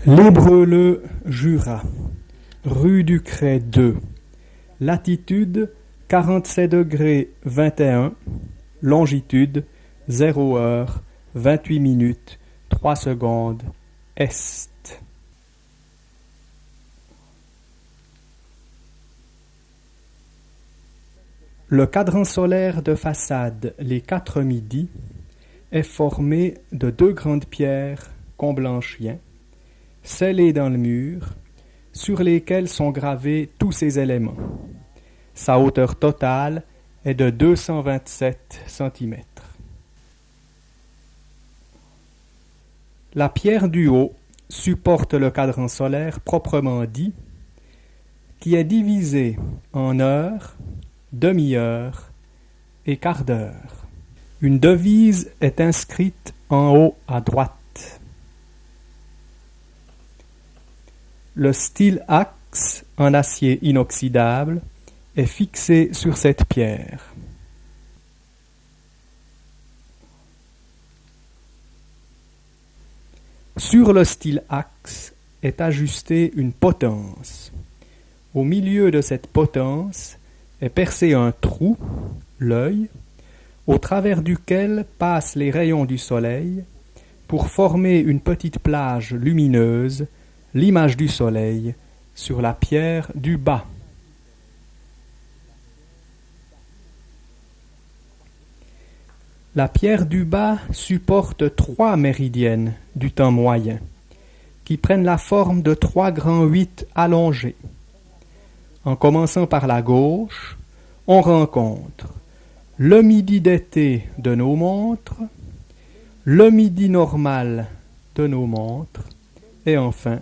Lébreleux, Jura, rue du Crêt 2, latitude 47°21, longitude 0h 28 3 secondes est. Le cadran solaire de façade Les Quatre Midis est formé de deux grandes pierres Comblanchien, scellées dans le mur, sur lesquelles sont gravés tous ses éléments. Sa hauteur totale est de 227 cm. La pierre du haut supporte le cadran solaire proprement dit, qui est divisé en heures, demi-heure et quart d'heure. Une devise est inscrite en haut à droite. Le style axe en acier inoxydable est fixé sur cette pierre. Sur le style axe est ajustée une potence. Au milieu de cette potence est percé un trou, l'œil, au travers duquel passent les rayons du soleil pour former une petite plage lumineuse, l'image du soleil, sur la pierre du bas. La pierre du bas supporte 3 méridiennes du temps moyen, qui prennent la forme de 3 grands 8 allongés. En commençant par la gauche, on rencontre le midi d'été de nos montres, le midi normal de nos montres, et enfin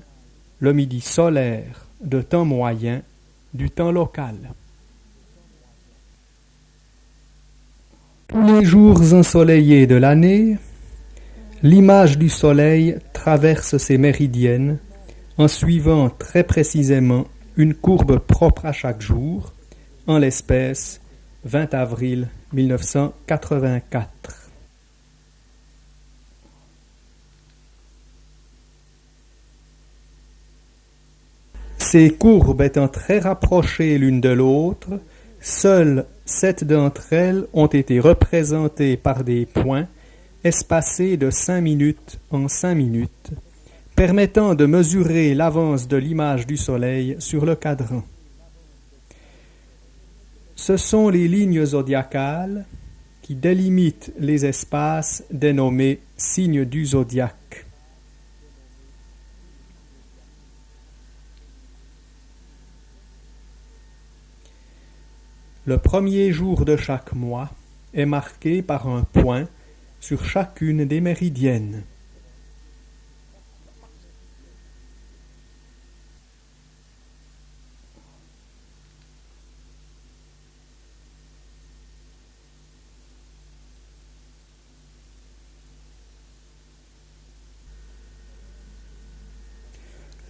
le midi solaire de temps moyen du temps local. Tous les jours ensoleillés de l'année, l'image du soleil traverse ces méridiennes en suivant très précisément une courbe propre à chaque jour, en l'espèce 20 avril 1984. Ces courbes étant très rapprochées l'une de l'autre, seules 7 d'entre elles ont été représentées par des points espacés de 5 minutes en 5 minutes, permettant de mesurer l'avance de l'image du soleil sur le cadran. Ce sont les lignes zodiacales qui délimitent les espaces dénommés signes du zodiaque. Le premier jour de chaque mois est marqué par un point sur chacune des méridiennes.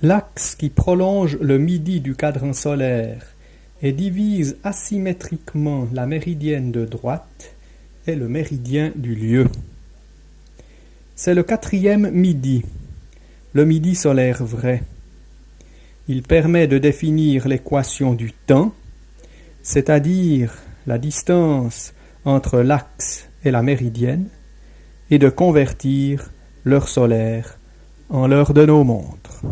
L'axe qui prolonge le midi du cadran solaire et divise asymétriquement la méridienne de droite est le méridien du lieu. C'est le 4e midi, le midi solaire vrai. Il permet de définir l'équation du temps, c'est-à-dire la distance entre l'axe et la méridienne, et de convertir l'heure solaire en l'heure de nos montres.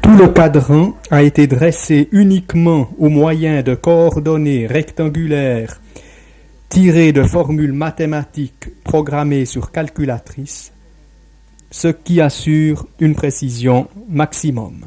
Tout le cadran a été dressé uniquement au moyen de coordonnées rectangulaires tirées de formules mathématiques programmées sur calculatrice, ce qui assure une précision maximum.